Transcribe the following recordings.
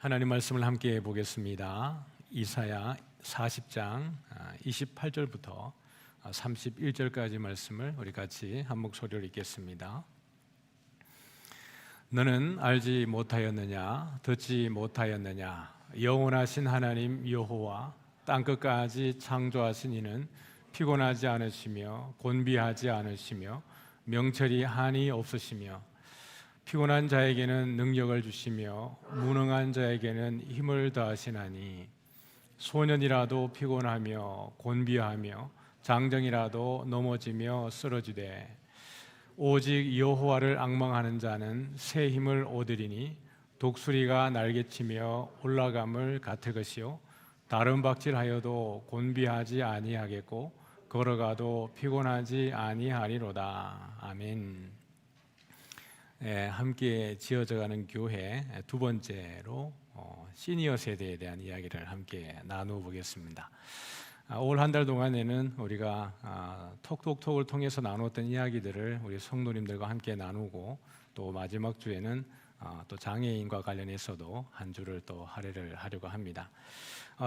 하나님 말씀을 함께 보겠습니다. 이사야 40장 28절부터 31절까지 말씀을 우리 같이 한 목소리로 읽겠습니다. 너는 알지 못하였느냐? 듣지 못하였느냐? 영원하신 하나님 여호와 땅끝까지 창조하신 이는 피곤하지 않으시며 곤비하지 않으시며 명철이 한이 없으시며 피곤한 자에게는 능력을 주시며 무능한 자에게는 힘을 더하시나니 소년이라도 피곤하며 곤비하며 장정이라도 넘어지며 쓰러지되 오직 여호와를 앙망하는 자는 새 힘을 얻으리니 독수리가 날개치며 올라감을 같을 것이요 다른 박질하여도 곤비하지 아니하겠고 걸어가도 피곤하지 아니하리로다. 아멘. 함께 지어져가는 교회 두 번째로 시니어 세대에 대한 이야기를 함께 나누어 보겠습니다. 올 한 달 동안에는 우리가 톡톡톡을 통해서 나누었던 이야기들을 우리 성도님들과 함께 나누고 또 마지막 주에는 또 장애인과 관련해서도 한 주를 또 할애를 하려고 합니다.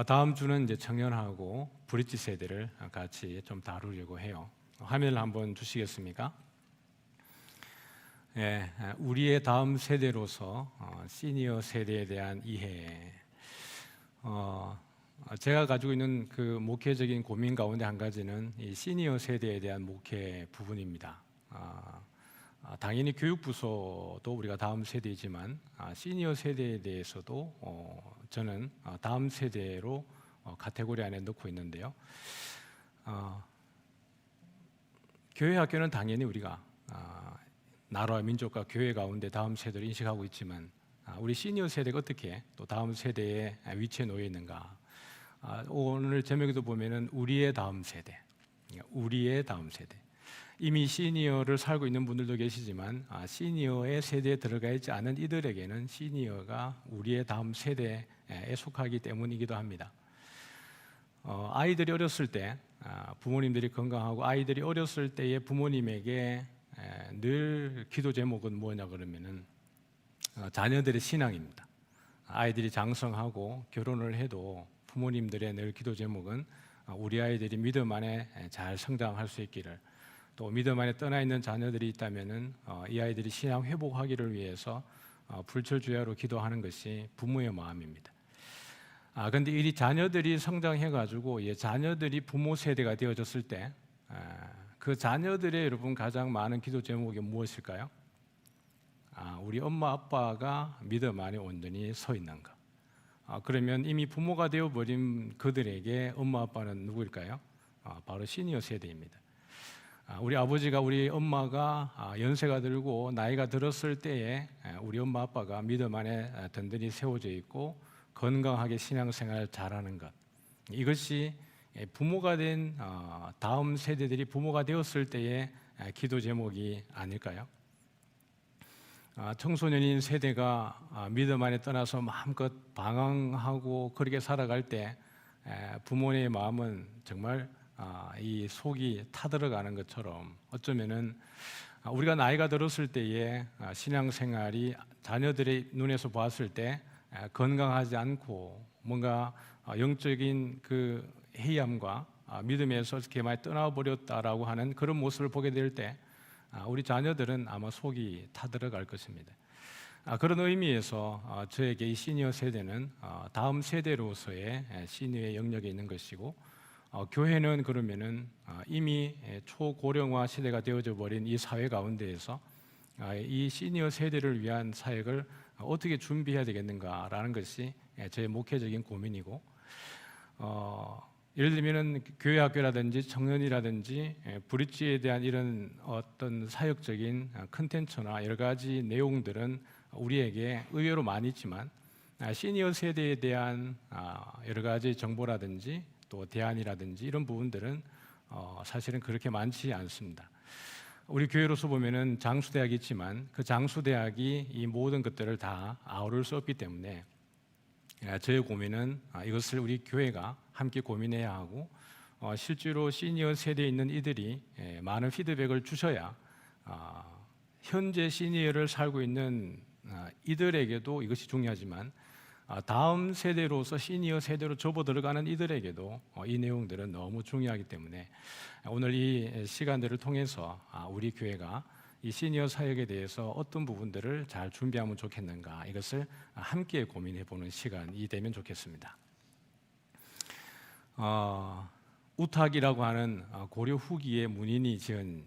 다음 주는 이제 청년하고 브릿지 세대를 같이 좀 다루려고 해요. 화면을 한번 주시겠습니까? 우리의 다음 세대로서 시니어 세대에 대한 이해. 제가 가지고 있는 그 목회적인 고민 가운데 한 가지는 이 시니어 세대에 대한 목회 부분입니다. 당연히 교육부서도 우리가 다음 세대이지만 시니어 세대에 대해서도 저는 다음 세대로 카테고리 안에 넣고 있는데요. 교회 학교는 당연히 우리가 나라와 민족과 교회 가운데 다음 세대를 인식하고 있지만 우리 시니어 세대가 어떻게 또 다음 세대의 위치에 놓여 있는가? 오늘 제목에도 보면은 우리의 다음 세대, 우리의 다음 세대. 이미 시니어를 살고 있는 분들도 계시지만 시니어의 세대에 들어가 있지 않은 이들에게는 시니어가 우리의 다음 세대에 속하기 때문이기도 합니다. 아이들이 어렸을 때 부모님들이 건강하고 아이들이 어렸을 때의 부모님에게 늘 기도 제목은 뭐냐 그러면은 자녀들의 신앙입니다. 아이들이 장성하고 결혼을 해도 부모님들의 늘 기도 제목은 우리 아이들이 믿음 안에 잘 성장할 수 있기를, 또 믿음 안에 떠나 있는 자녀들이 있다면은 이 아이들이 신앙 회복하기를 위해서 불철주야로 기도하는 것이 부모의 마음입니다. 그런데 이 자녀들이 성장해 가지고 자녀들이 부모 세대가 되어졌을 때 그 자녀들의 여러분 가장 많은 기도 제목이 무엇일까요? 우리 엄마 아빠가 믿음 안에 온전히 서 있는가? 그러면 이미 부모가 되어버린 그들에게 엄마 아빠는 누구일까요? 바로 시니어 세대입니다. 우리 아버지가 우리 엄마가 연세가 들고 나이가 들었을 때에 우리 엄마 아빠가 믿음 안에 든든히 세워져 있고 건강하게 신앙생활 잘하는 것, 이것이 부모가 된 다음 세대들이 부모가 되었을 때의 기도 제목이 아닐까요? 청소년인 세대가 믿음 안에 떠나서 마음껏 방황하고 그렇게 살아갈 때 부모의 마음은 정말 이 속이 타들어가는 것처럼 어쩌면은 우리가 나이가 들었을 때의 신앙생활이 자녀들의 눈에서 봤을 때 건강하지 않고 뭔가 영적인 그 해이함과 믿음에서 이렇게 많이 떠나버렸다라고 하는 그런 모습을 보게 될 때 우리 자녀들은 아마 속이 타들어갈 것입니다. 그런 의미에서 저에게 이 시니어 세대는 다음 세대로서의 시니어의 영역에 있는 것이고, 교회는 그러면은 이미 초고령화 시대가 되어져 버린 이 사회 가운데에서 이 시니어 세대를 위한 사역을 어떻게 준비해야 되겠는가라는 것이 저의 목회적인 고민이고, 예를 들면은 교회 학교라든지 청년이라든지 브릿지에 대한 이런 어떤 사역적인 컨텐츠나 여러 가지 내용들은 우리에게 의외로 많이 있지만 시니어 세대에 대한 여러 가지 정보라든지 또 대안이라든지 이런 부분들은 사실은 그렇게 많지 않습니다. 우리 교회로서 보면은 장수대학이 있지만 그 장수대학이 이 모든 것들을 다 아우를 수 없기 때문에 저의 고민은 이것을 우리 교회가 함께 고민해야 하고, 실제로 시니어 세대에 있는 이들이 많은 피드백을 주셔야 현재 시니어를 살고 있는 이들에게도 이것이 중요하지만 다음 세대로서 시니어 세대로 접어들어가는 이들에게도 이 내용들은 너무 중요하기 때문에 오늘 이 시간들을 통해서 우리 교회가 이 시니어 사역에 대해서 어떤 부분들을 잘 준비하면 좋겠는가, 이것을 함께 고민해보는 시간이 되면 좋겠습니다. 우탁이라고 하는 고려 후기의 문인이 지은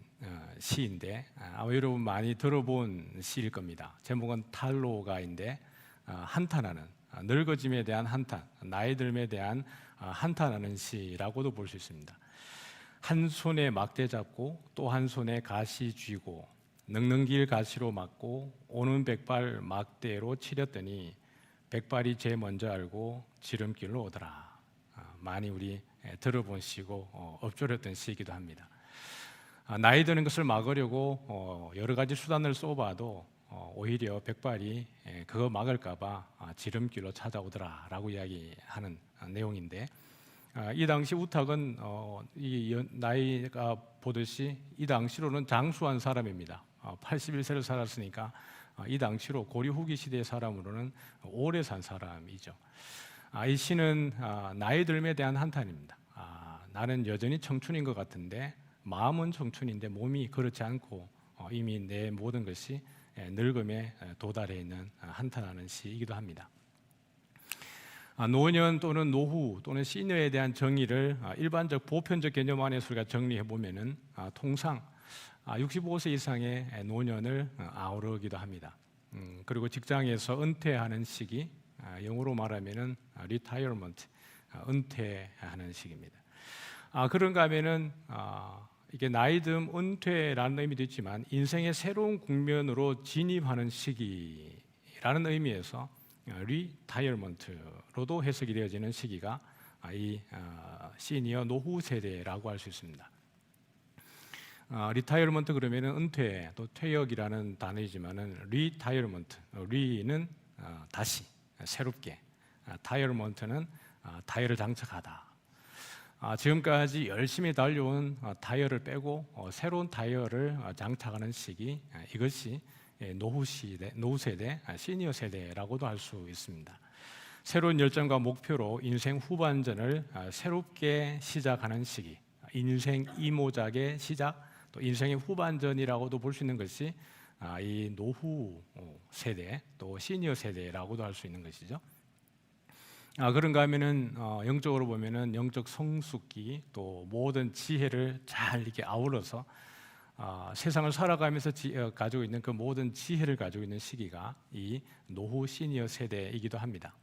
시인데 아마 여러분 많이 들어본 시일 겁니다. 제목은 탈로가인데 한탄하는, 늙어짐에 대한 한탄, 나이 듦에 대한 한탄하는 시라고도 볼 수 있습니다. 한 손에 막대 잡고 또 한 손에 가시 쥐고 늙는 길 가시로 막고 오는 백발 막대로 치렸더니 백발이 제 먼저 알고 지름길로 오더라. 많이 우리 들어본 시고 엎조렸던 시이기도 합니다. 나이 드는 것을 막으려고 여러 가지 수단을 써봐도 오히려 백발이 그거 막을까봐 지름길로 찾아오더라라고 이야기하는 내용인데, 이 당시 우탁은 이 나이가 보듯이 이 당시로는 장수한 사람입니다. 81세를 살았으니까 이 당시로 고려 후기 시대의 사람으로는 오래 산 사람이죠. 이 시는 나이 듦에 대한 한탄입니다. 나는 여전히 청춘인 것 같은데 마음은 청춘인데 몸이 그렇지 않고 이미 내 모든 것이 늙음에 도달해 있는 한탄하는 시이기도 합니다. 노년 또는 노후 또는 시니어에 대한 정의를 일반적 보편적 개념 안에서 우리가 정리해 보면은 통상 65세 이상의 노년을 아우르기도 합니다. 그리고 직장에서 은퇴하는 시기, 영어로 말하면은 retirement, 은퇴하는 시기입니다. 그런가 하면은 이게 나이듦 은퇴라는 의미도 있지만 인생의 새로운 국면으로 진입하는 시기라는 의미에서 retirement로도 해석이 되어지는 시기가 이 시니어 노후 세대라고 할 수 있습니다. 리타이어먼트 그러면은 은퇴 또 퇴역이라는 단어이지만은 리타이어먼트, 리는 다시 새롭게, 타이어먼트는 타이어를 장착하다. 지금까지 열심히 달려온 타이어를 빼고 새로운 타이어를 장착하는 시기, 이것이 노후 세대, 시니어 세대라고도 할 수 있습니다. 새로운 열정과 목표로 인생 후반전을 새롭게 시작하는 시기, 인생 이모작의 시작, 또 인생의 후반전이라고도 볼 수 있는 것이 이 노후 세대, 또 시니어 세대라고도 할 수 있는 것이죠. 그런가 하면은 영적으로 보면은 영적 성숙기, 또 모든 지혜를 잘 이렇게 아우러서 세상을 살아가면서 가지고 있는 그 모든 지혜를 가지고 있는 시기가 이 노후 시니어 세대이기도 합니다.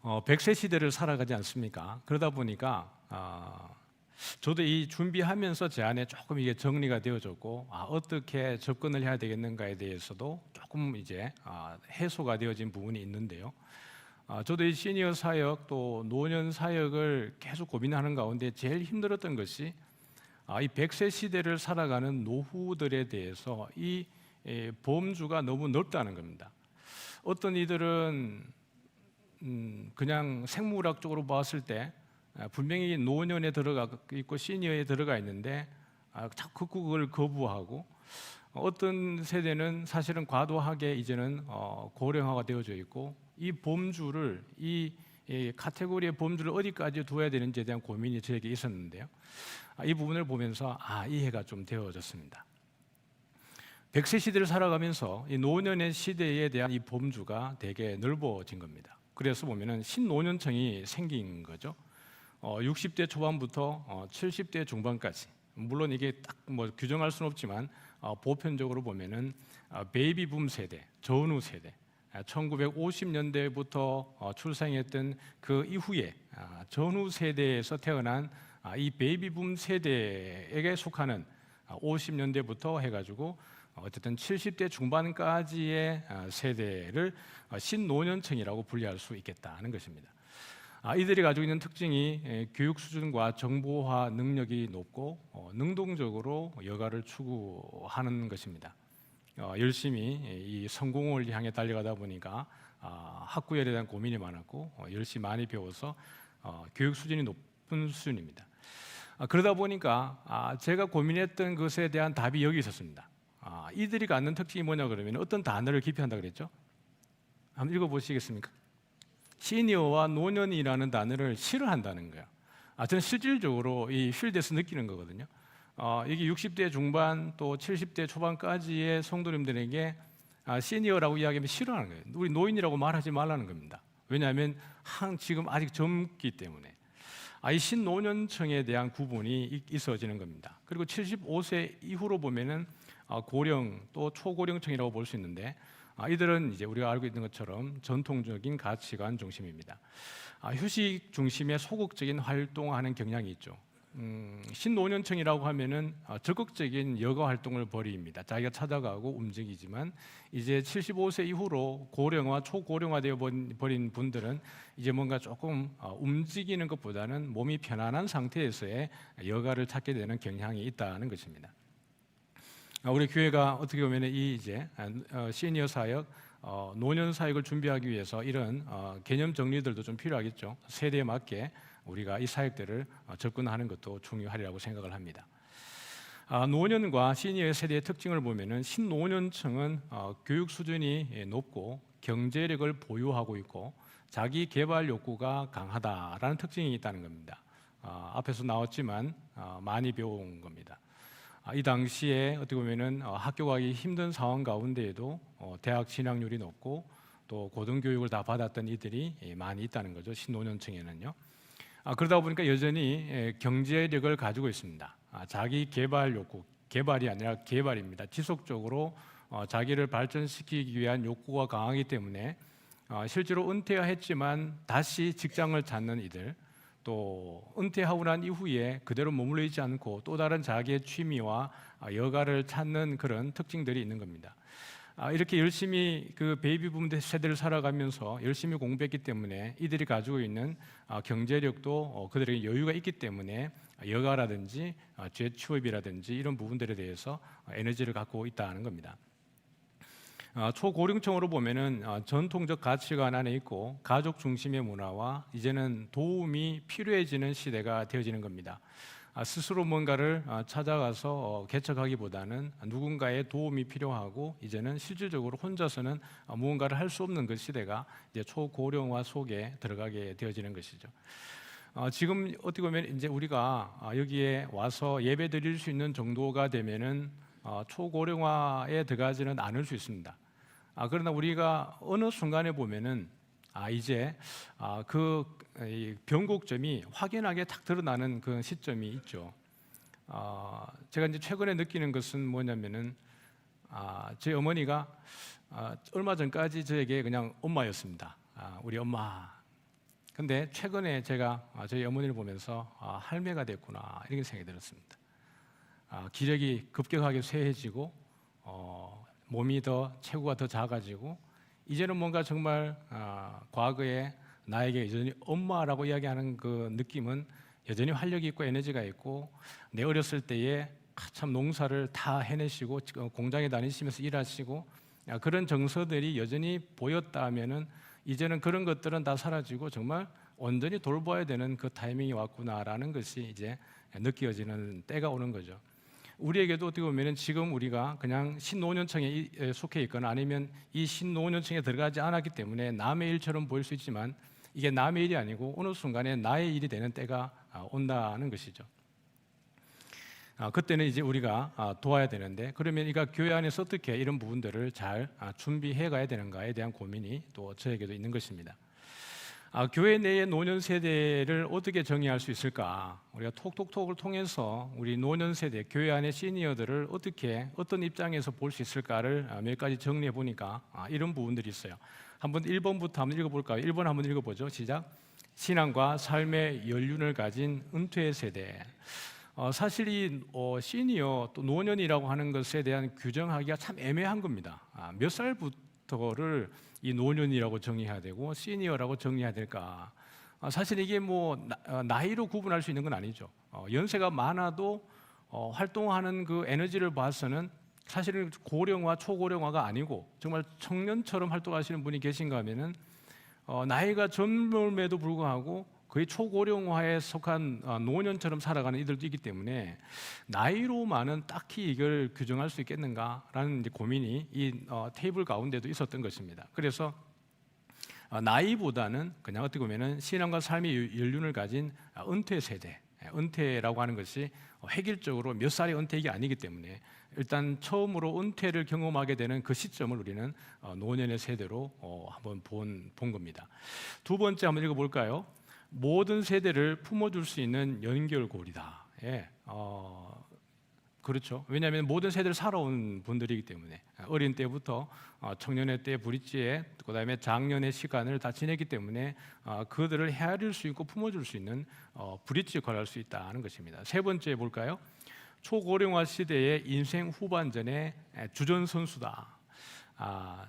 100세 시대를 살아가지 않습니까? 그러다 보니까 저도 이 준비하면서 제 안에 조금 이게 정리가 되어졌고 어떻게 접근을 해야 되겠는가에 대해서도 조금 이제 해소가 되어진 부분이 있는데요. 저도 이 시니어 사역 또 노년 사역을 계속 고민하는 가운데 제일 힘들었던 것이 이 100세 시대를 살아가는 노후들에 대해서 이 범주가 너무 넓다는 겁니다. 어떤 이들은 그냥 생물학적으로 봤을 때 분명히 노년에 들어가 있고 시니어에 들어가 있는데 자꾸 그걸 거부하고, 어떤 세대는 사실은 과도하게 이제는 고령화가 되어져 있고, 이 범주를 이 카테고리의 범주를 어디까지 둬야 되는지에 대한 고민이 저에게 있었는데요. 이 부분을 보면서 이해가 좀 되어졌습니다. 100세 시대를 살아가면서 이 노년의 시대에 대한 이 범주가 되게 넓어진 겁니다. 그래서 보면은 신노년층이 생긴 거죠. 60대 초반부터 70대 중반까지, 물론 이게 딱 뭐 규정할 수는 없지만 보편적으로 보면은 베이비붐 세대, 전후 세대, 1950년대부터 출생했던 그 이후에 전후 세대에서 태어난 이 베이비붐 세대에게 속하는 50년대부터 해가지고 어쨌든 70대 중반까지의 세대를 신노년층이라고 분류할 수 있겠다는 것입니다. 이들이 가지고 있는 특징이 교육 수준과 정보화 능력이 높고 능동적으로 여가를 추구하는 것입니다. 열심히 이 성공을 향해 달려가다 보니까 학구열에 대한 고민이 많았고 열심히 많이 배워서 교육 수준이 높은 수준입니다. 그러다 보니까 제가 고민했던 것에 대한 답이 여기 있었습니다. 이들이 갖는 특징이 뭐냐 그러면 어떤 단어를 기피한다 그랬죠? 한번 읽어보시겠습니까? 시니어와 노년이라는 단어를 싫어한다는 거예요. 저는 실질적으로 이 필드에서 느끼는 거거든요. 이게 60대 중반 또 70대 초반까지의 성도님들에게 시니어라고 이야기하면 싫어하는 거예요. 우리 노인이라고 말하지 말라는 겁니다. 왜냐하면 지금 아직 젊기 때문에. 이 신노년층에 대한 구분이 있어지는 겁니다. 그리고 75세 이후로 보면은 고령 또 초고령층이라고 볼 수 있는데 이들은 이제 우리가 알고 있는 것처럼 전통적인 가치관 중심입니다. 휴식 중심의 소극적인 활동하는 경향이 있죠. 신노년층이라고 하면은 적극적인 여가 활동을 벌입니다. 자기가 찾아가고 움직이지만 이제 75세 이후로 고령화, 초고령화되어 버린 분들은 이제 뭔가 조금 움직이는 것보다는 몸이 편안한 상태에서의 여가를 찾게 되는 경향이 있다는 것입니다. 우리 교회가 어떻게 보면 이 이제 시니어 사역, 노년 사역을 준비하기 위해서 이런 개념 정리들도 좀 필요하겠죠. 세대에 맞게 우리가 이 사역들을 접근하는 것도 중요하리라고 생각을 합니다. 노년과 시니어 세대의 특징을 보면은 신노년층은 교육 수준이 높고 경제력을 보유하고 있고 자기 개발 욕구가 강하다라는 특징이 있다는 겁니다. 앞에서 나왔지만 많이 배운 겁니다. 이 당시에 어떻게 보면은 학교 가기 힘든 상황 가운데에도 대학 진학률이 높고 또 고등교육을 다 받았던 이들이 많이 있다는 거죠. 신노년층에는요. 그러다 보니까 여전히 경제력을 가지고 있습니다. 자기 개발 욕구, 개발이 아니라 개발입니다. 지속적으로 자기를 발전시키기 위한 욕구가 강하기 때문에 실제로 은퇴했지만 다시 직장을 찾는 이들, 또 은퇴하고 난 이후에 그대로 머물러 있지 않고 또 다른 자기의 취미와 여가를 찾는 그런 특징들이 있는 겁니다. 이렇게 열심히 그 베이비 붐 세대를 살아가면서 열심히 공부했기 때문에 이들이 가지고 있는 경제력도 그들에게 여유가 있기 때문에 여가라든지 재취업이라든지 이런 부분들에 대해서 에너지를 갖고 있다는 겁니다. 초고령층으로 보면은 전통적 가치관 안에 있고 가족 중심의 문화와 이제는 도움이 필요해지는 시대가 되어지는 겁니다. 스스로 뭔가를 찾아가서 개척하기보다는 누군가의 도움이 필요하고 이제는 실질적으로 혼자서는 무언가를 할 수 없는 그 시대가 이제 초고령화 속에 들어가게 되어지는 것이죠. 지금 어떻게 보면 이제 우리가 여기에 와서 예배 드릴 수 있는 정도가 되면은 초고령화에 들어가지는 않을 수 있습니다. 그러나 우리가 어느 순간에 보면은 이제 그 변곡점이 확연하게 딱 드러나는 그 시점이 있죠. 제가 이제 최근에 느끼는 것은 뭐냐면은 저희 어머니가 얼마 전까지 저에게 그냥 엄마였습니다. 우리 엄마. 근데 최근에 제가 저희 어머니를 보면서 할매가 됐구나 이런 생각이 들었습니다. 기력이 급격하게 쇠해지고 몸이 체구가 더 작아지고 이제는 뭔가 정말 과거에 나에게 여전히 엄마라고 이야기하는 그 느낌은 여전히 활력이 있고 에너지가 있고 내 어렸을 때에 참 농사를 다 해내시고 공장에 다니시면서 일하시고 그런 정서들이 여전히 보였다면은 이제는 그런 것들은 다 사라지고 정말 온전히 돌봐야 되는 그 타이밍이 왔구나라는 것이 이제 느껴지는 때가 오는 거죠. 우리에게도 어떻게 보면 지금 우리가 그냥 신노년층에 속해 있거나 아니면 이 신노년층에 들어가지 않았기 때문에 남의 일처럼 보일 수 있지만 이게 남의 일이 아니고 어느 순간에 나의 일이 되는 때가 온다는 것이죠. 그때는 이제 우리가 도와야 되는데 그러면 이가 교회 안에서 어떻게 이런 부분들을 잘 준비해 가야 되는가에 대한 고민이 또 저에게도 있는 것입니다. 교회 내의 노년 세대를 어떻게 정의할 수 있을까? 우리가 톡톡톡을 통해서 우리 노년 세대, 교회 안의 시니어들을 어떻게 어떤 입장에서 볼 수 있을까를 몇 가지 정리해 보니까 이런 부분들이 있어요. 한번 1번부터 한번 읽어볼까요? 1번 한번 읽어보죠. 시작. 신앙과 삶의 연륜을 가진 은퇴 세대. 사실 이 시니어 또 노년이라고 하는 것에 대한 규정하기가 참 애매한 겁니다. 몇 살부터를 이 노년이라고 정의해야 되고 시니어라고 정의해야 될까? 사실 이게 뭐 나이로 구분할 수 있는 건 아니죠. 연세가 많아도 활동하는 그 에너지를 봐서는 사실은 고령화, 초고령화가 아니고 정말 청년처럼 활동하시는 분이 계신가 하면은 나이가 젊음에도 불구하고 거의 초고령화에 속한 노년처럼 살아가는 이들도 있기 때문에 나이로만은 딱히 이걸 규정할 수 있겠는가라는 이제 고민이 이 테이블 가운데도 있었던 것입니다. 그래서 나이보다는 그냥 어떻게 보면은 신앙과 삶의 연륜을 가진 은퇴 세대, 은퇴라고 하는 것이 획일적으로 몇 살의 은퇴가 아니기 때문에 일단 처음으로 은퇴를 경험하게 되는 그 시점을 우리는 노년의 세대로 한번 본 겁니다. 두 번째 한번 읽어볼까요? 모든 세대를 품어줄 수 있는 연결고리다. 예, 그렇죠. 왜냐하면 모든 세대를 살아온 분들이기 때문에 어린 때부터 청년의 때 브릿지에 그다음에 장년의 시간을 다 지냈기 때문에 그들을 헤아릴 수 있고 품어줄 수 있는 브릿지 역할을 할 수 있다는 것입니다. 세 번째 볼까요? 초고령화 시대의 인생 후반전의 주전 선수다.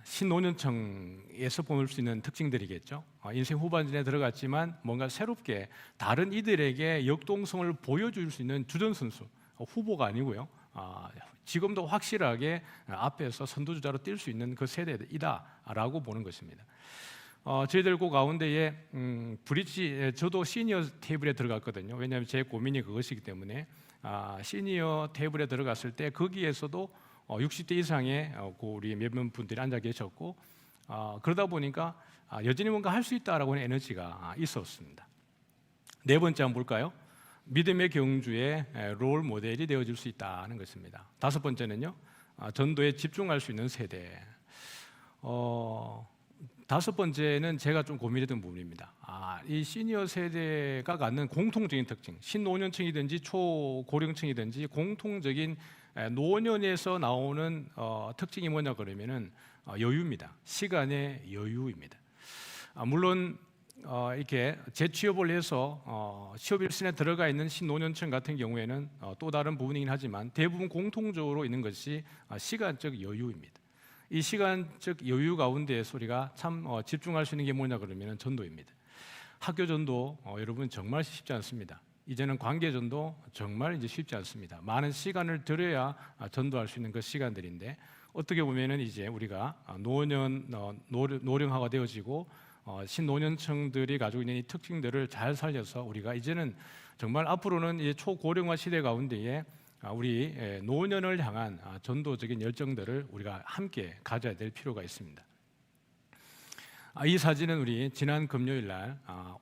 신노년층에서 볼 수 있는 특징들이겠죠. 인생 후반전에 들어갔지만 뭔가 새롭게 다른 이들에게 역동성을 보여줄 수 있는 주전 선수, 후보가 아니고요. 지금도 확실하게 앞에서 선두주자로 뛸 수 있는 그 세대이다라고 보는 것입니다. 저희들 그 가운데에 브릿지, 저도 시니어 테이블에 들어갔거든요. 왜냐하면 제 고민이 그것이기 때문에 시니어 테이블에 들어갔을 때 거기에서도 60대 이상의 우리 몇몇 분들이 앉아 계셨고 그러다 보니까 여전히 뭔가 할 수 있다라고 하는 에너지가 있었습니다. 네 번째 한번 볼까요? 믿음의 경주의 롤 모델이 되어줄 수 있다는 것입니다. 다섯 번째는요, 전도에 집중할 수 있는 세대. 다섯 번째는 제가 좀 고민했던 부분입니다. 이 시니어 세대가 갖는 공통적인 특징, 신노년층이든지 초고령층이든지 공통적인 노년에서 나오는 특징이 뭐냐 그러면은 여유입니다. 시간의 여유입니다. 물론 이렇게 재취업을 해서 취업 일선에 들어가 있는 신노년층 같은 경우에는 또 다른 부분이긴 하지만 대부분 공통적으로 있는 것이 시간적 여유입니다. 이 시간적 여유 가운데에서 우리가 참 집중할 수 있는 게 뭐냐 그러면 전도입니다. 학교 전도 여러분 정말 쉽지 않습니다. 이제는 관계 전도 정말 이제 쉽지 않습니다. 많은 시간을 들여야 전도할 수 있는 그 시간들인데 어떻게 보면은 이제 우리가 노령화가 되어지고 신노년층들이 가지고 있는 이 특징들을 잘 살려서 우리가 이제는 정말 앞으로는 이 초고령화 시대 가운데에 우리 노년을 향한 전도적인 열정들을 우리가 함께 가져야 될 필요가 있습니다. 이 사진은 우리 지난 금요일 날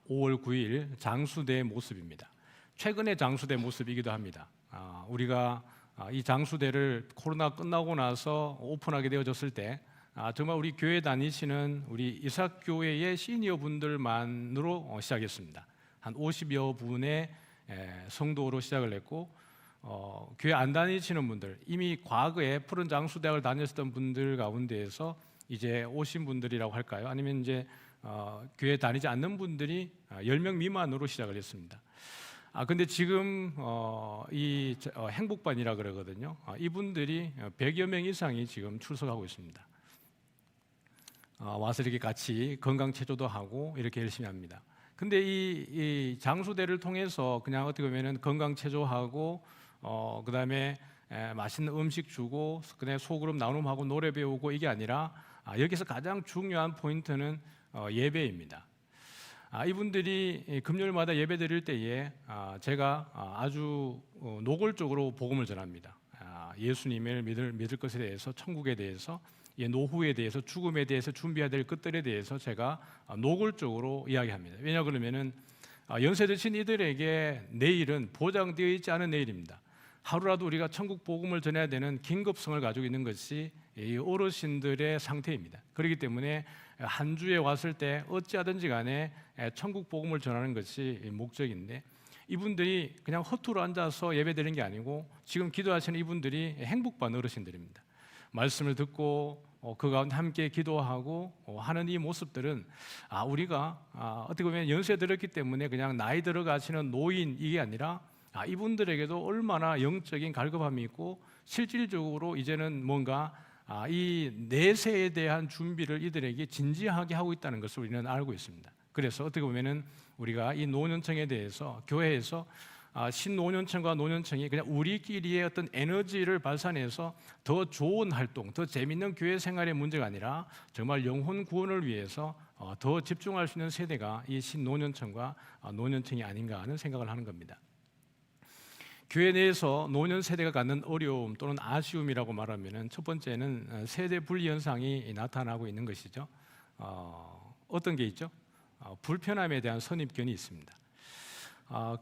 5월 9일 장수대의 모습입니다. 최근의 장수대 모습이기도 합니다. 우리가 이 장수대를 코로나 끝나고 나서 오픈하게 되어졌을 때 정말 우리 교회 다니시는 우리 이삭교회의 시니어 분들만으로 시작했습니다. 한 50여 분의 성도로 시작을 했고 교회 안 다니시는 분들, 이미 과거에 푸른 장수대학을 다녔던 분들 가운데에서 이제 오신 분들이라고 할까요? 아니면 이제 교회 다니지 않는 분들이 10명 미만으로 시작을 했습니다. 근데 지금 이 행복반이라 그러거든요. 이분들이 100여 명 이상이 지금 출석하고 있습니다. 와서 이렇게 같이 건강 체조도 하고 이렇게 열심히 합니다. 근데 이 장수대를 통해서 그냥 어떻게 보면은 건강 체조하고 그다음에 맛있는 음식 주고 그다음에 소그룹 나눔하고 노래 배우고 이게 아니라 여기서 가장 중요한 포인트는 예배입니다. 이분들이 금요일마다 예배 드릴 때에 제가 아주 노골적으로 복음을 전합니다. 예수님을 믿을 것에 대해서, 천국에 대해서, 노후에 대해서, 죽음에 대해서 준비해야 될 것들에 대해서 제가 노골적으로 이야기합니다. 왜냐 그러면은 연세 드신 이들에게 내일은 보장되어 있지 않은 내일입니다. 하루라도 우리가 천국 복음을 전해야 되는 긴급성을 가지고 있는 것이 이 어르신들의 상태입니다. 그렇기 때문에 한 주에 왔을 때 어찌하든지 간에 천국 복음을 전하는 것이 목적인데 이분들이 그냥 허투루 앉아서 예배드리는 게 아니고 지금 기도하시는 이분들이 행복반 어르신들입니다. 말씀을 듣고 그 가운데 함께 기도하고 하는 이 모습들은 우리가 어떻게 보면 연세 들었기 때문에 그냥 나이 들어가시는 노인 이게 아니라 이분들에게도 얼마나 영적인 갈급함이 있고 실질적으로 이제는 뭔가 이 내세에 대한 준비를 이들에게 진지하게 하고 있다는 것을 우리는 알고 있습니다. 그래서 어떻게 보면은 우리가 이 노년층에 대해서 교회에서 신노년층과 노년층이 그냥 우리끼리의 어떤 에너지를 발산해서 더 좋은 활동, 더 재밌는 교회 생활의 문제가 아니라 정말 영혼 구원을 위해서 더 집중할 수 있는 세대가 이 신노년층과 노년층이 아닌가 하는 생각을 하는 겁니다. 교회 내에서 노년 세대가 갖는 어려움 또는 아쉬움이라고 말하면은 첫 번째는 세대 분리 현상이 나타나고 있는 것이죠. 어떤 게 있죠? 불편함에 대한 선입견이 있습니다.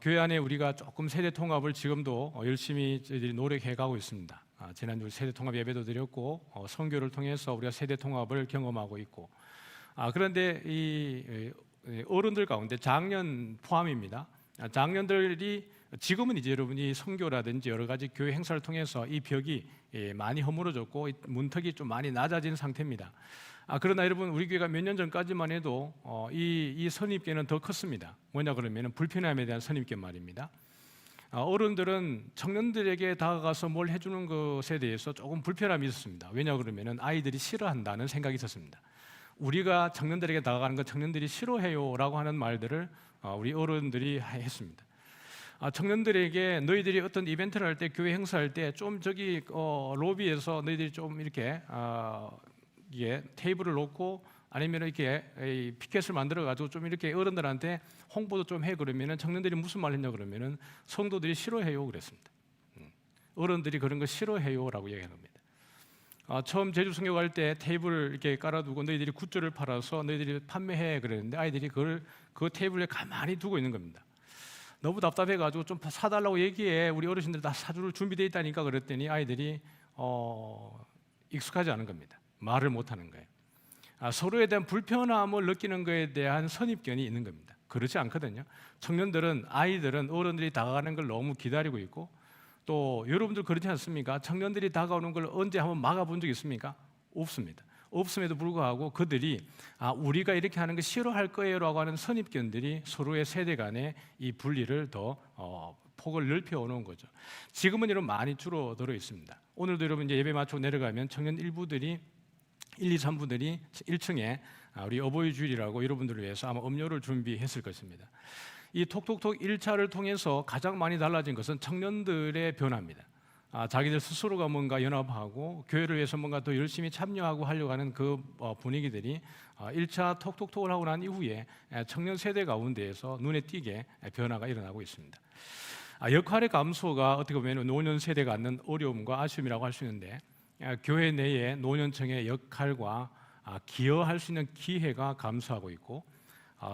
교회 안에 우리가 조금 세대 통합을 지금도 열심히 저희들이 노력해가고 있습니다. 지난주 세대 통합 예배도 드렸고 선교를 통해서 우리가 세대 통합을 경험하고 있고, 그런데 이 어른들 가운데 장년 포함입니다. 장년들이 지금은 이제 여러분이 선교라든지 여러 가지 교회 행사를 통해서 이 벽이 많이 허물어졌고 문턱이 좀 많이 낮아진 상태입니다. 그러나 여러분, 우리 교회가 몇 년 전까지만 해도 이 선입견은 더 컸습니다. 뭐냐 그러면 불편함에 대한 선입견 말입니다. 어른들은 청년들에게 다가가서 뭘 해주는 것에 대해서 조금 불편함이 있었습니다. 왜냐 그러면 아이들이 싫어한다는 생각이 있었습니다. 우리가 청년들에게 다가가는 건 청년들이 싫어해요라고 하는 말들을 우리 어른들이 했습니다. 청년들에게 너희들이 어떤 이벤트를 할 때, 교회 행사할 때 좀 저기 로비에서 너희들이 좀 이렇게 테이블을 놓고 아니면 이렇게 피켓을 만들어 가지고 좀 이렇게 어른들한테 홍보도 좀 해, 그러면은 청년들이 무슨 말 했냐 그러면은 성도들이 싫어해요 그랬습니다. 어른들이 그런 거 싫어해요라고 얘기하는 겁니다. 처음 제주 선교 갈 때 테이블 이렇게 깔아두고 너희들이 굿즈를 팔아서 너희들이 판매해 그랬는데 아이들이 그 테이블에 가만히 두고 있는 겁니다. 너무 답답해가지고 좀 사달라고 얘기해, 우리 어르신들 다 사줄 준비되어 있다니까 그랬더니 아이들이 익숙하지 않은 겁니다. 말을 못하는 거예요. 서로에 대한 불편함을 느끼는 것에 대한 선입견이 있는 겁니다. 그렇지 않거든요. 청년들은, 아이들은 어른들이 다가가는 걸 너무 기다리고 있고, 또 여러분들 그렇지 않습니까? 청년들이 다가오는 걸 언제 한번 막아본 적 있습니까? 없습니다. 없음에도 불구하고 그들이 우리가 이렇게 하는 거 싫어할 거예요라고 하는 선입견들이 서로의 세대 간의 이 분리를 더 폭을 넓혀오는 거죠. 지금은 이런 많이 줄어들어 있습니다. 오늘도 여러분 이제 예배 마치고 내려가면 청년 일부들이 1, 2, 3부들이 1층에 우리 어버이 주일이라고 여러분들을 위해서 아마 음료를 준비했을 것입니다. 이 톡톡톡 1차를 통해서 가장 많이 달라진 것은 청년들의 변화입니다. 자기들 스스로가 뭔가 연합하고 교회를 위해서 뭔가 더 열심히 참여하고 하려고 하는 그 분위기들이 1차 톡톡톡을 하고 난 이후에 청년 세대 가운데에서 눈에 띄게 변화가 일어나고 있습니다. 역할의 감소가 어떻게 보면 노년 세대가 갖는 어려움과 아쉬움이라고 할 수 있는데, 교회 내에 노년층의 역할과 기여할 수 있는 기회가 감소하고 있고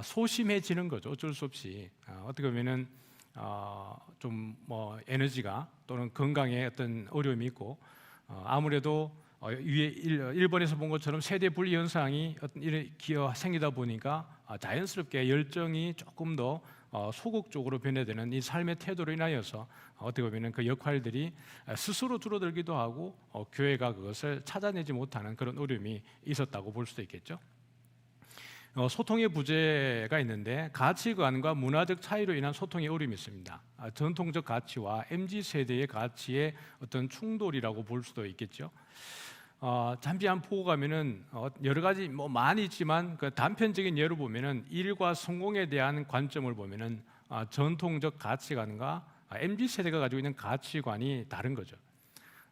소심해지는 거죠. 어쩔 수 없이. 어떻게 보면은 좀 에너지가 또는 건강에 어떤 어려움이 있고, 아무래도 위에 1번에서 본 것처럼 세대 분리 현상이 어떤 이런 기여 생기다 보니까 자연스럽게 열정이 조금 더 소극적으로 변해되는 이 삶의 태도로 인하여서 어떻게 보면 그 역할들이 스스로 줄어들기도 하고 교회가 그것을 찾아내지 못하는 그런 어려움이 있었다고 볼 수도 있겠죠. 소통의 부재가 있는데 가치관과 문화적 차이로 인한 소통의 어려움이 있습니다. 전통적 가치와 MZ세대의 가치의 어떤 충돌이라고 볼 수도 있겠죠. 잠시 한 보고 가면은 여러 가지 많이 있지만 그 단편적인 예로 보면은 일과 성공에 대한 관점을 보면은 전통적 가치관과 MZ세대가 가지고 있는 가치관이 다른 거죠.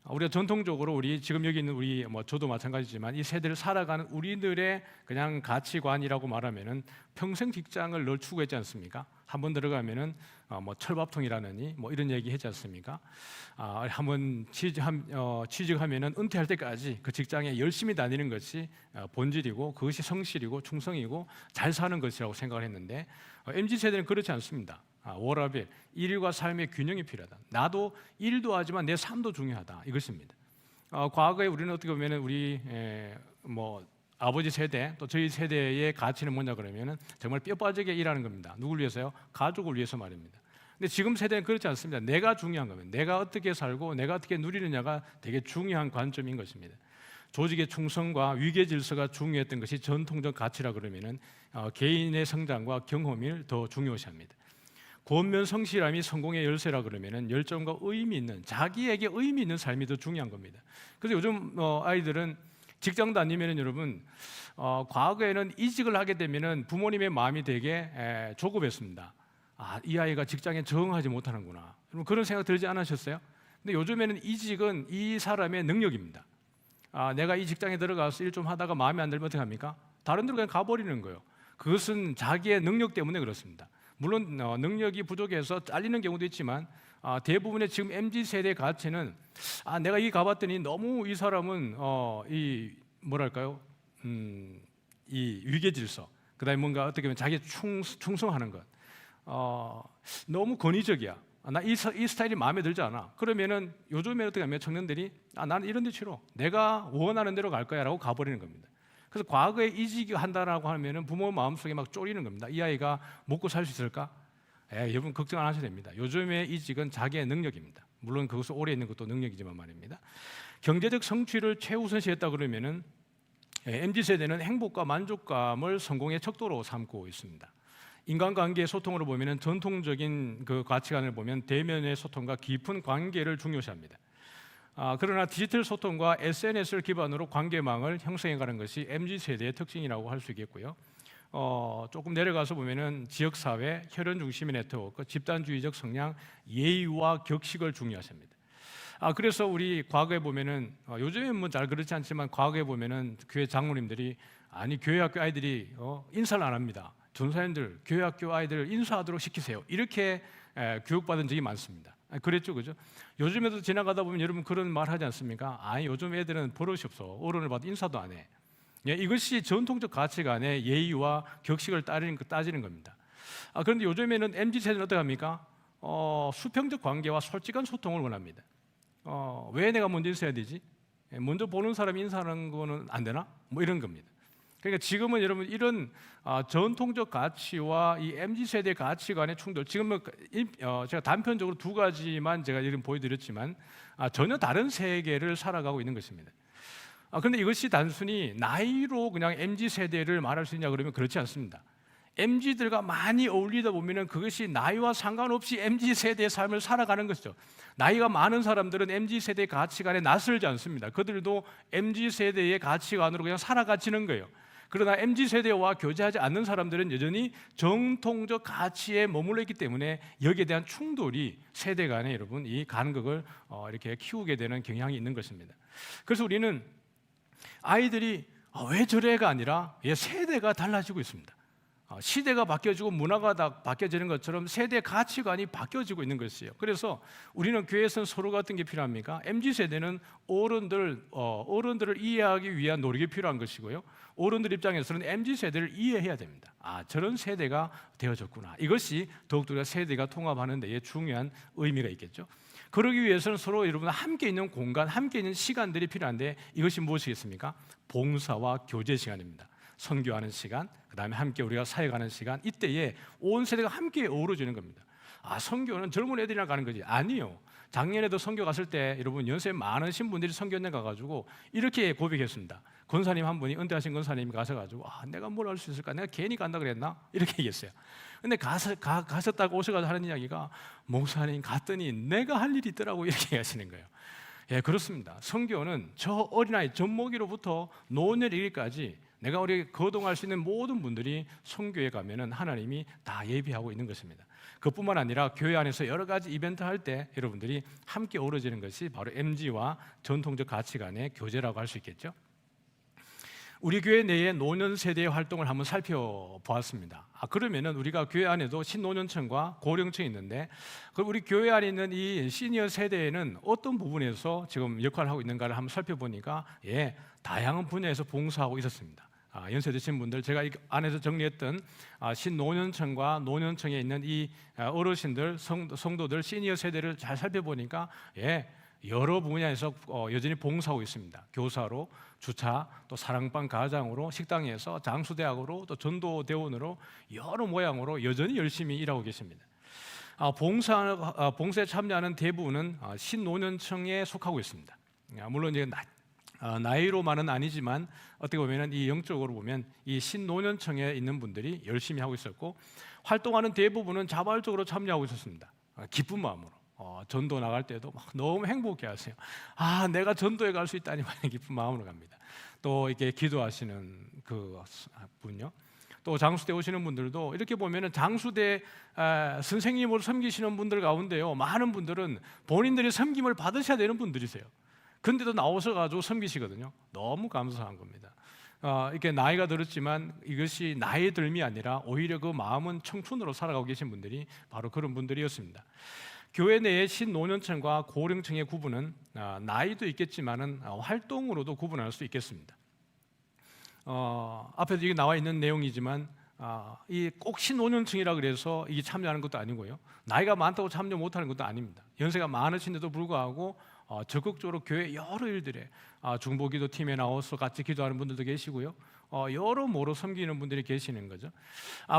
우리가 전통적으로 우리 지금 여기 있는 우리 저도 마찬가지지만 이 세대를 살아가는 우리들의 그냥 가치관이라고 말하면은 평생 직장을 늘 추구했지 않습니까? 한번 들어가면은 철밥통이라느니 이런 얘기 했지 않습니까? 한번 취직하면은 은퇴할 때까지 그 직장에 열심히 다니는 것이 본질이고 그것이 성실이고 충성이고 잘 사는 것이라고 생각을 했는데 MZ 세대는 그렇지 않습니다. 워라밸, 일과 삶의 균형이 필요하다. 나도 일도 하지만 내 삶도 중요하다. 이것입니다. 과거에 우리는 어떻게 보면 우리 아버지 세대 또 저희 세대의 가치는 뭐냐 그러면은 정말 뼈 빠지게 일하는 겁니다. 누굴 위해서요? 가족을 위해서 말입니다. 근데 지금 세대는 그렇지 않습니다. 내가 중요한 겁니다. 내가 어떻게 살고 내가 어떻게 누리느냐가 되게 중요한 관점인 것입니다. 조직의 충성과 위계 질서가 중요했던 것이 전통적 가치라 그러면은 개인의 성장과 경험을 더 중요시합니다. 권면 성실함이 성공의 열쇠라 그러면은 열정과 의미 있는, 자기에게 의미 있는 삶이 더 중요한 겁니다. 그래서 요즘 아이들은 직장 다니면은 여러분 과거에는 이직을 하게 되면은 부모님의 마음이 되게 조급했습니다. 이 아이가 직장에 적응하지 못하는구나. 여러분 그런 생각 들지 않으셨어요? 근데 요즘에는 이직은 이 사람의 능력입니다. 내가 이 직장에 들어가서 일 좀 하다가 마음에 안 들면 어떻게 합니까? 다른 데로 그냥 가버리는 거예요. 그것은 자기의 능력 때문에 그렇습니다. 물론 능력이 부족해서 잘리는 경우도 있지만 대부분의 지금 MZ세대의 가치는 내가 여기 가봤더니 너무 이 사람은 이 위계 질서, 그다음에 뭔가 어떻게 보면 자기 충성하는 것. 너무 권위적이야. 나 이 스타일이 마음에 들지 않아. 그러면은 요즘에 어떻게 하면 청년들이 나는 이런 데 싫어. 내가 원하는 대로 갈 거야라고 가버리는 겁니다. 그래서 과거에 이직이 한다라고 하면은 부모 마음속에 막 쫄이는 겁니다. 이 아이가 먹고 살 수 있을까? 여러분 걱정 안 하셔도 됩니다. 요즘의 이직은 자기의 능력입니다. 물론 그것을 오래 있는 것도 능력이지만 말입니다. 경제적 성취를 최우선시했다 그러면은 MZ 세대는 행복과 만족감을 성공의 척도로 삼고 있습니다. 인간관계의 소통으로 보면은 전통적인 그 가치관을 보면 대면의 소통과 깊은 관계를 중요시합니다. 그러나 디지털 소통과 SNS를 기반으로 관계망을 형성해가는 것이 MZ 세대의 특징이라고 할 수 있겠고요. 조금 내려가서 보면은 지역사회, 혈연 중심의 네트워크, 집단주의적 성향, 예의와 격식을 중요시합니다. 그래서 우리 과거에 보면은 요즘엔 뭐 잘 그렇지 않지만 과거에 보면은 교회 장로님들이 교회 학교 아이들이 인사를 안 합니다. 전사님들 교회 학교 아이들 인사하도록 시키세요. 이렇게 교육받은 적이 많습니다. 그랬죠, 그죠? 요즘에도 지나가다 보면 여러분 그런 말 하지 않습니까? 요즘 애들은 버릇이 없어. 어른을 봐도 인사도 안 해. 이것이 전통적 가치관의 예의와 격식을 따지는 겁니다. 그런데 요즘에는 MZ 세대는 어떻게 합니까? 수평적 관계와 솔직한 소통을 원합니다. 왜 내가 먼저 인사해야 되지? 먼저 보는 사람이 인사하는 거는 안 되나? 뭐 이런 겁니다. 그러니까 지금은 여러분 이런 전통적 가치와 이 MZ 세대 가치관의 충돌, 지금은 제가 단편적으로 두 가지만 제가 이름 보여드렸지만 전혀 다른 세계를 살아가고 있는 것입니다. 그런데 이것이 단순히 나이로 그냥 MZ 세대를 말할 수 있냐 그러면 그렇지 않습니다. MZ들과 많이 어울리다 보면 그것이 나이와 상관없이 MZ 세대의 삶을 살아가는 것이죠. 나이가 많은 사람들은 MZ 세대의 가치관에 낯설지 않습니다. 그들도 MZ 세대의 가치관으로 그냥 살아가지는 거예요. 그러나 MZ 세대와 교제하지 않는 사람들은 여전히 정통적 가치에 머물러 있기 때문에 여기에 대한 충돌이 세대 간에 여러분 이 간극을 이렇게 키우게 되는 경향이 있는 것입니다. 그래서 우리는 아이들이 왜 저래가 아니라 세대가 달라지고 있습니다. 시대가 바뀌어지고 문화가 다 바뀌어지는 것처럼 세대 가치관이 바뀌어지고 있는 것이에요. 그래서 우리는 교회에서는 서로 같은 게 필요합니까? MZ 세대는 어른들을 이해하기 위한 노력이 필요한 것이고요. 어른들 입장에서는 MZ 세대를 이해해야 됩니다. 저런 세대가 되어졌구나. 이것이 더욱더 세대가 통합하는 데에 중요한 의미가 있겠죠. 그러기 위해서는 서로 여러분 함께 있는 공간, 함께 있는 시간들이 필요한데 이것이 무엇이겠습니까? 봉사와 교제 시간입니다. 선교하는 시간, 그 다음에 함께 우리가 사역하는 시간, 이때에 온 세대가 함께 어우러지는 겁니다. 선교는 젊은 애들이랑 가는 거지? 아니요. 작년에도 선교 갔을 때 여러분 연세 많으신 분들이 선교연맹 가가지고 이렇게 고백했습니다. 권사님 한 분이, 은퇴하신 권사님이 가셔가지고 내가 뭘 할 수 있을까? 내가 괜히 간다 그랬나? 이렇게 얘기했어요. 근데 가셨다고 오셔가지고 하는 이야기가, 목사님 갔더니 내가 할 일이 있더라고, 이렇게 하시는 거예요. 그렇습니다. 선교는 저 어린아이 젖먹이로부터 노년에 이르기까지 내가 우리 거동할 수 있는 모든 분들이 선교에 가면은 하나님이 다 예비하고 있는 것입니다. 그뿐만 아니라 교회 안에서 여러 가지 이벤트 할 때 여러분들이 함께 어우러지는 것이 바로 MZ와 전통적 가치관의 교제라고 할 수 있겠죠. 우리 교회 내의 노년 세대의 활동을 한번 살펴보았습니다. 그러면은 우리가 교회 안에도 신노년층과 고령층이 있는데, 그럼 우리 교회 안에 있는 이 시니어 세대에는 어떤 부분에서 지금 역할을 하고 있는가를 한번 살펴보니까 다양한 분야에서 봉사하고 있었습니다. 연세 드신 분들, 제가 이 안에서 정리했던 신노년층과 노년층에 있는 이 어르신들, 성도들, 시니어 세대를 잘 살펴보니까 여러 분야에서 여전히 봉사하고 있습니다. 교사로, 주차, 또 사랑방 가장으로, 식당에서 장수대학으로, 또 전도대원으로 여러 모양으로 여전히 열심히 일하고 계십니다. 봉사에 참여하는 대부분은 신노년층에 속하고 있습니다. 물론 이제 나이로만은 아니지만 어떻게 보면 이 영적으로 보면 이 신노년층에 있는 분들이 열심히 하고 있었고, 활동하는 대부분은 자발적으로 참여하고 있었습니다. 기쁜 마음으로. 전도 나갈 때도 막 너무 행복해 하세요. 내가 전도에 갈 수 있다니 기쁜 마음으로 갑니다. 또 이렇게 기도하시는 그 분요. 또 장수대 오시는 분들도 이렇게 보면은 장수대 선생님으로 섬기시는 분들 가운데요, 많은 분들은 본인들이 섬김을 받으셔야 되는 분들이세요. 근데도 나오셔가지고 섬기시거든요. 너무 감사한 겁니다. 이렇게 나이가 들었지만 이것이 나이 들미 아니라 오히려 그 마음은 청춘으로 살아가고 계신 분들이 바로 그런 분들이었습니다. 교회 내의 신노년층과 고령층의 구분은 나이도 있겠지만은 활동으로도 구분할 수 있겠습니다. 앞에도 이게 나와 있는 내용이지만 이 꼭 신노년층이라 그래서 이게 참여하는 것도 아니고요. 나이가 많다고 참여 못하는 것도 아닙니다. 연세가 많으신데도 불구하고 적극적으로 교회 여러 일들에 중보기도 팀에 나와서 같이 기도하는 분들도 계시고요. 여러모로 섬기는 분들이 계시는 거죠.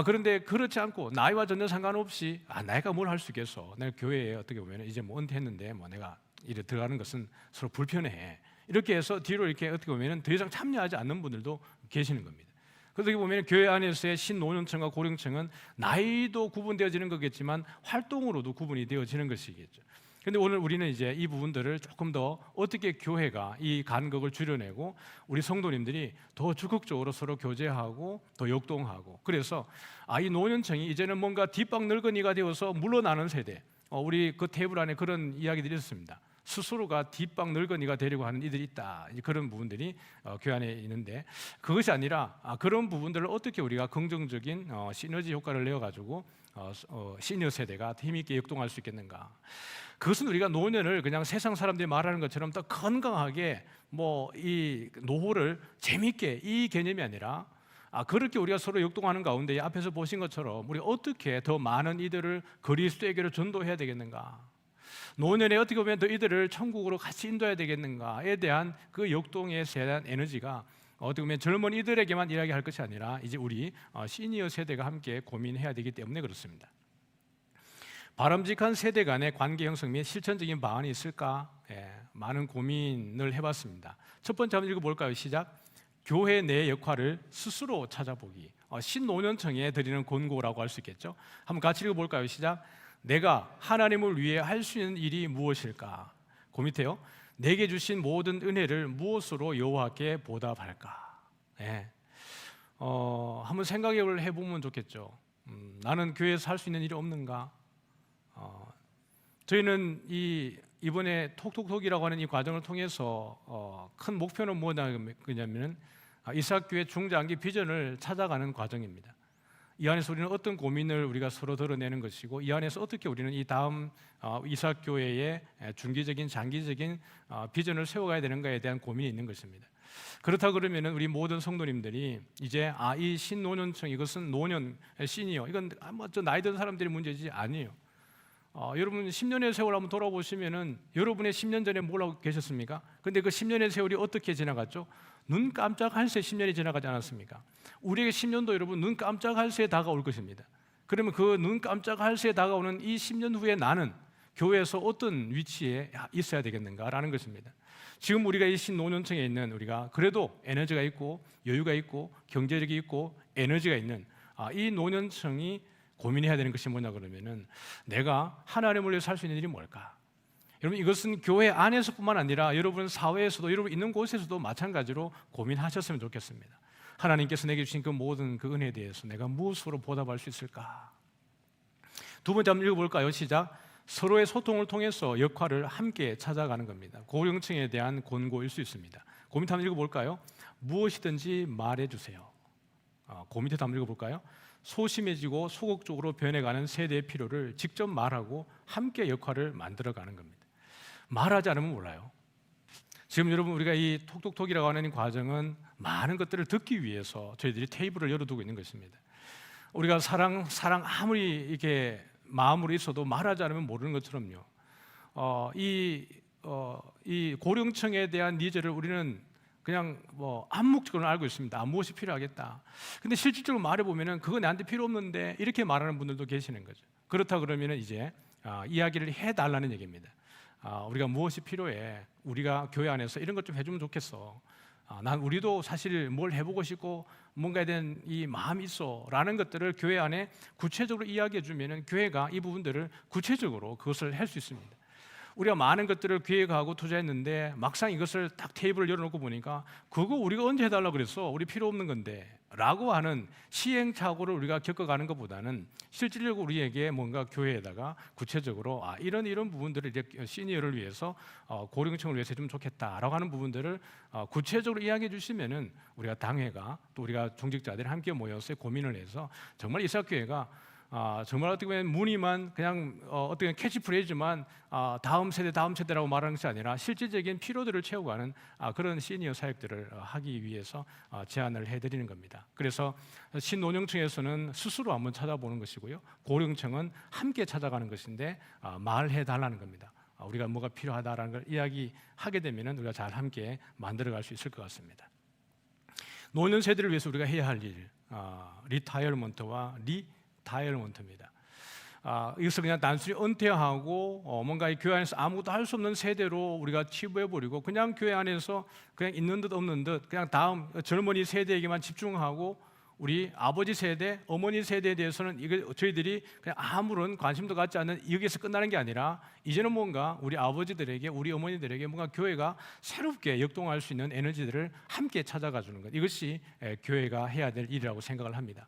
그런데 그렇지 않고 나이와 전혀 상관없이 내가 뭘 할 수 있겠어. 내가 교회에 어떻게 보면 이제 뭐 은퇴했는데 뭐 내가 이래 들어가는 것은 서로 불편해. 이렇게 해서 뒤로 이렇게 어떻게 보면 더 이상 참여하지 않는 분들도 계시는 겁니다. 그렇게 보면 교회 안에서의 신노년층과 고령층은 나이도 구분되어지는 거겠지만 활동으로도 구분이 되어지는 것이겠죠. 그런데 오늘 우리는 이제 이 부분들을 조금 더 어떻게 교회가 이 간극을 줄여내고 우리 성도님들이 더 적극적으로 서로 교제하고 더 역동하고, 그래서 이 노년층이 이제는 뭔가 뒷방 늙은이가 되어서 물러나는 세대, 우리 그 테이블 안에 그런 이야기들이 있습니다. 스스로가 뒷방 늙은이가 되려고 하는 이들이 있다. 그런 부분들이 교회 안에 있는데, 그것이 아니라 그런 부분들을 어떻게 우리가 긍정적인 시너지 효과를 내어가지고 시니어 세대가 힘있게 역동할 수 있겠는가. 그것은 우리가 노년을 그냥 세상 사람들이 말하는 것처럼 더 건강하게 이 노후를 재밌게, 이 개념이 아니라 그렇게 우리가 서로 역동하는 가운데 앞에서 보신 것처럼 우리가 어떻게 더 많은 이들을 그리스도에게로 전도해야 되겠는가, 노년에 어떻게 보면 더 이들을 천국으로 같이 인도해야 되겠는가에 대한 그 역동에 대한 에너지가 어떻게 보면 젊은 이들에게만 이야기할 것이 아니라 이제 우리 시니어 세대가 함께 고민해야 되기 때문에 그렇습니다. 바람직한 세대 간의 관계 형성 및 실천적인 방안이 있을까? 많은 고민을 해봤습니다. 첫 번째 한번 읽어볼까요? 시작. 교회 내 역할을 스스로 찾아보기. 신노년층에 드리는 권고라고 할 수 있겠죠. 한번 같이 읽어볼까요? 시작. 내가 하나님을 위해 할 수 있는 일이 무엇일까? 그 밑에요. 내게 주신 모든 은혜를 무엇으로 여호와께 보답할까? 한번 생각을 해보면 좋겠죠. 나는 교회에서 할 수 있는 일이 없는가? 저희는 이번에 톡톡톡이라고 하는 이 과정을 통해서 큰 목표는 뭐냐면 이삭교회 중장기 비전을 찾아가는 과정입니다. 이 안에서 우리는 어떤 고민을 우리가 서로 드러내는 것이고, 이 안에서 어떻게 우리는 이 다음 이삭교회의 중기적인 장기적인 비전을 세워가야 되는가에 대한 고민이 있는 것입니다. 그렇다 그러면 우리 모든 성도님들이 이제 이 신노년층, 이것은 노년, 시니어, 이건 저 나이 든 사람들의 문제지 아니에요. 여러분 10년의 세월 한번 돌아보시면은 여러분의 10년 전에 뭘 하고 계셨습니까? 근데 그 10년의 세월이 어떻게 지나갔죠? 눈 깜짝할 새 10년이 지나가지 않았습니까? 우리에게 10년도 여러분 눈 깜짝할 새에 다가올 것입니다. 그러면 그 눈 깜짝할 새에 다가오는 이 10년 후에 나는 교회에서 어떤 위치에 있어야 되겠는가라는 것입니다. 지금 우리가 이 신노년층에 있는 우리가 그래도 에너지가 있고 여유가 있고 경제력이 있고 에너지가 있는 이 노년층이 고민해야 되는 것이 뭐냐 그러면은 내가 하나님을 위해서 할 수 있는 일이 뭘까? 여러분 이것은 교회 안에서뿐만 아니라 여러분 사회에서도, 여러분 있는 곳에서도 마찬가지로 고민하셨으면 좋겠습니다. 하나님께서 내게 주신 그 모든 그 은혜에 대해서 내가 무엇으로 보답할 수 있을까? 두 번째 한번 읽어볼까요? 시작. 서로의 소통을 통해서 역할을 함께 찾아가는 겁니다. 고령층에 대한 권고일 수 있습니다. 그 밑에 한번 읽어볼까요? 무엇이든지 말해주세요. 그 밑에 한번 읽어볼까요? 소심해지고 소극적으로 변해가는 세대의 필요를 직접 말하고 함께 역할을 만들어가는 겁니다. 말하지 않으면 몰라요. 지금 여러분 우리가 이 톡톡톡이라고 하는 과정은 많은 것들을 듣기 위해서 저희들이 테이블을 열어두고 있는 것입니다. 우리가 사랑 아무리 이렇게 마음으로 있어도 말하지 않으면 모르는 것처럼요. 이 고령층에 대한 니즈를 우리는 그냥 암묵적으로 알고 있습니다. 무엇이 필요하겠다. 근데 실질적으로 말해보면은 그거 나한테 필요 없는데 이렇게 말하는 분들도 계시는 거죠. 그렇다 그러면은 이제 이야기를 해달라는 얘기입니다. 우리가 무엇이 필요해? 우리가 교회 안에서 이런 것 좀 해주면 좋겠어. 난 우리도 사실 뭘 해보고 싶고 뭔가에 대한 이 마음이 있어라는 것들을 교회 안에 구체적으로 이야기해 주면은 교회가 이 부분들을 구체적으로 그것을 할 수 있습니다. 우리가 많은 것들을 기획하고 투자했는데 막상 이것을 딱 테이블을 열어놓고 보니까 그거 우리가 언제 해달라고 그랬어? 우리 필요 없는 건데 라고 하는 시행착오를 우리가 겪어가는 것보다는 실질적으로 우리에게 뭔가 교회에다가 구체적으로 이런 부분들을 이제 시니어를 위해서 고령층을 위해서 해주면 좋겠다라고 하는 부분들을 구체적으로 이야기해 주시면은 우리가 당회가 또 우리가 중직자들이 함께 모여서 고민을 해서 정말 이삭교회가 정말 어떻게 보면 무늬만 그냥 어떻게 캐치프레이즈만 다음 세대라고 말하는 것이 아니라 실질적인 필요들을 채워가는 그런 시니어 사역들을 하기 위해서 제안을 해드리는 겁니다. 그래서 신노령층에서는 스스로 한번 찾아보는 것이고요, 고령층은 함께 찾아가는 것인데 말해달라는 겁니다. 우리가 뭐가 필요하다라는 걸 이야기하게 되면 우리가 잘 함께 만들어갈 수 있을 것 같습니다. 노년 세대를 위해서 우리가 해야 할 일, 리타이어먼트와 리타이어먼트입니다. 이것을 그냥 단순히 은퇴하고 뭔가 이 교회 안에서 아무것도 할 수 없는 세대로 우리가 치부해버리고 그냥 교회 안에서 그냥 있는 듯 없는 듯 그냥 다음 젊은이 세대에게만 집중하고 우리 아버지 세대, 어머니 세대에 대해서는 이거 저희들이 그냥 아무런 관심도 갖지 않는 여기에서 끝나는 게 아니라 이제는 뭔가 우리 아버지들에게, 우리 어머니들에게 뭔가 교회가 새롭게 역동할 수 있는 에너지들을 함께 찾아가 주는 것, 이것이 교회가 해야 될 일이라고 생각을 합니다.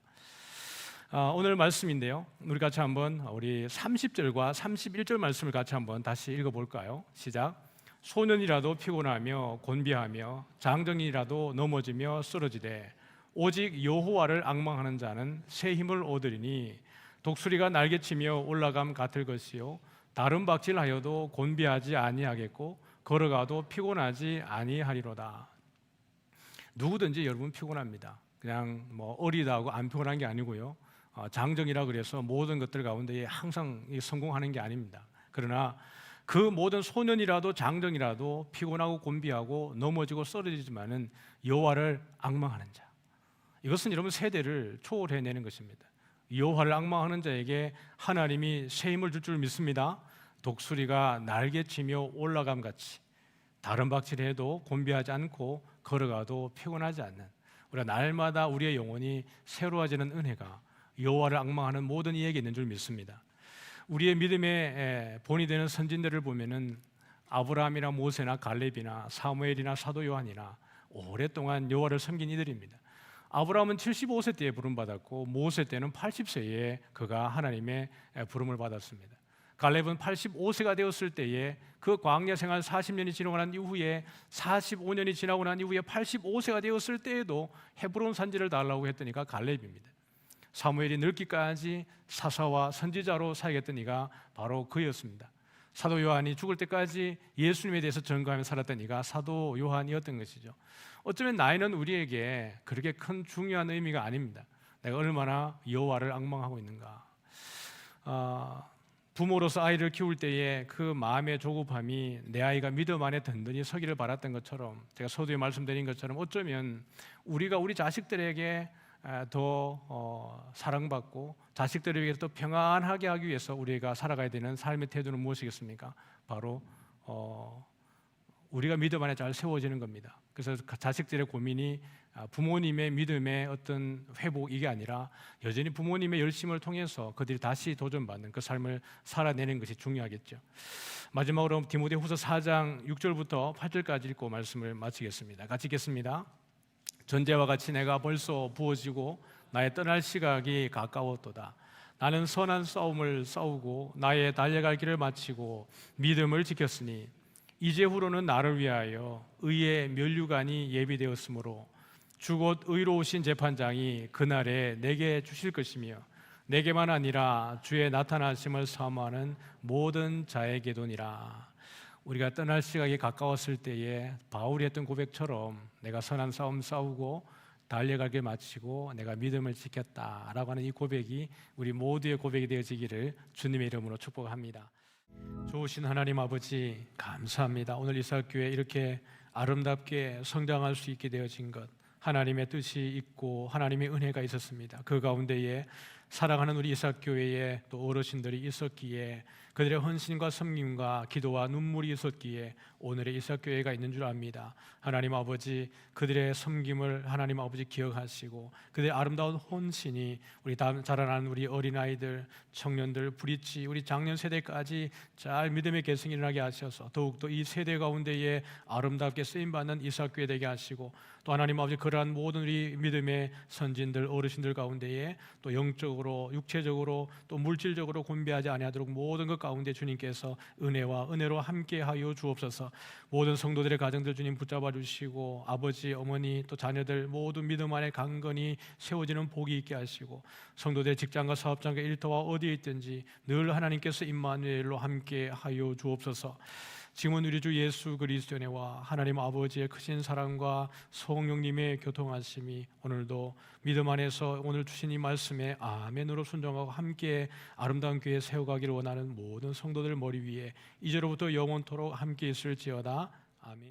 오늘 말씀인데요, 우리 같이 한번 우리 30절과 31절 말씀을 같이 한번 다시 읽어볼까요? 시작. 소년이라도 피곤하며 곤비하며 장정이라도 넘어지며 쓰러지되 오직 여호와를 앙망하는 자는 새 힘을 얻으리니 독수리가 날개치며 올라감 같을 것이요 다른 박질하여도 곤비하지 아니하겠고 걸어가도 피곤하지 아니하리로다. 누구든지 여러분 피곤합니다. 그냥 뭐 어리다고 안 피곤한 게 아니고요, 장정이라 그래서 모든 것들 가운데 항상 성공하는 게 아닙니다. 그러나 그 모든 소년이라도 장정이라도 피곤하고 곤비하고 넘어지고 쓰러지지만은 여호와를 앙망하는 자, 이것은 여러분 세대를 초월해내는 것입니다. 여호와를 앙망하는 자에게 하나님이 새 힘을 줄 믿습니다. 독수리가 날개치며 올라감같이 다른 박질해도 곤비하지 않고 걸어가도 피곤하지 않는, 우리가 날마다 우리의 영혼이 새로워지는 은혜가 여호와를 앙망하는 모든 이에게 있는 줄 믿습니다. 우리의 믿음의 본이 되는 선진들을 보면은 아브라함이나 모세나 갈렙이나 사무엘이나 사도 요한이나 오랫동안 여호와를 섬긴 이들입니다. 아브라함은 75세 때에 부름받았고 모세 때는 80세에 그가 하나님의 부름을 받았습니다. 갈렙은 85세가 되었을 때에 그 광야 생활 40년이 지나고 난 이후에 45년이 지나고 난 이후에 85세가 되었을 때에도 헤브론 산지를 달라고 했더니가 갈렙입니다. 사무엘이 늙기까지 사사와 선지자로 사역했던 이가 바로 그였습니다. 사도 요한이 죽을 때까지 예수님에 대해서 전가하며 살았던 이가 사도 요한이었던 것이죠. 어쩌면 나이는 우리에게 그렇게 큰 중요한 의미가 아닙니다. 내가 얼마나 여호와를 앙망하고 있는가. 부모로서 아이를 키울 때에 그 마음의 조급함이 내 아이가 믿음 안에 든든히 서기를 바랐던 것처럼, 제가 서두에 말씀드린 것처럼 어쩌면 우리가 우리 자식들에게 더 사랑받고 자식들을 위해서 더 평안하게 하기 위해서 우리가 살아가야 되는 삶의 태도는 무엇이겠습니까? 바로 우리가 믿음 안에 잘 세워지는 겁니다. 그래서 자식들의 고민이 부모님의 믿음의 어떤 회복, 이게 아니라 여전히 부모님의 열심을 통해서 그들이 다시 도전받는 그 삶을 살아내는 것이 중요하겠죠. 마지막으로 디모데후서 4장 6절부터 8절까지 읽고 말씀을 마치겠습니다. 같이 읽겠습니다. 전제와 같이 내가 벌써 부어지고 나의 떠날 시각이 가까웠도다. 나는 선한 싸움을 싸우고 나의 달려갈 길을 마치고 믿음을 지켰으니 이제후로는 나를 위하여 의의 면류관이 예비되었으므로 주 곧 의로우신 재판장이 그날에 내게 주실 것이며 내게만 아니라 주의 나타나심을 사모하는 모든 자에게도니라. 우리가 떠날 시각이 가까웠을 때에 바울이 했던 고백처럼 내가 선한 싸움 싸우고 달려갈 길 마치고 내가 믿음을 지켰다라고 하는 이 고백이 우리 모두의 고백이 되어지기를 주님의 이름으로 축복합니다. 좋으신 하나님 아버지, 감사합니다. 오늘 이삭교회 이렇게 아름답게 성장할 수 있게 되어진 것, 하나님의 뜻이 있고 하나님의 은혜가 있었습니다. 그 가운데에 사랑하는 우리 이삭교회에 또 어르신들이 있었기에, 그들의 헌신과 섬김과 기도와 눈물이 있었기에 오늘의 이삭교회가 있는 줄 압니다. 하나님 아버지, 그들의 섬김을 하나님 아버지 기억하시고 그들의 아름다운 헌신이 우리 자라나는 우리 어린아이들, 청년들, 브릿지, 우리 장년 세대까지 잘 믿음의 계승이 일어나게 하셔서 더욱더 이 세대 가운데에 아름답게 쓰임받는 이삭교회 되게 하시고, 또 하나님 아버지 그러한 모든 우리 믿음의 선진들, 어르신들 가운데에 또 영적으로 영적으로, 육체적으로, 또 물질적으로 곤배하지 아니하도록 모든 것 가운데 주님께서 은혜와 은혜로 함께하여 주옵소서. 모든 성도들의 가정들 주님 붙잡아 주시고, 아버지, 어머니, 또 자녀들 모두 믿음 안에 강건히 세워지는 복이 있게 하시고, 성도들의 직장과 사업장과 일터와 어디에 있든지 늘 하나님께서 임마누엘로 함께하여 주옵소서. 지금은 우리 주 예수 그리스도의 은혜와 하나님 아버지의 크신 사랑과 성령님의 교통하심이 오늘도 믿음 안에서 오늘 주신 이 말씀에 아멘으로 순종하고 함께 아름다운 교회 세워가기를 원하는 모든 성도들 머리 위에 이제로부터 영원토록 함께 있을지어다. 아멘.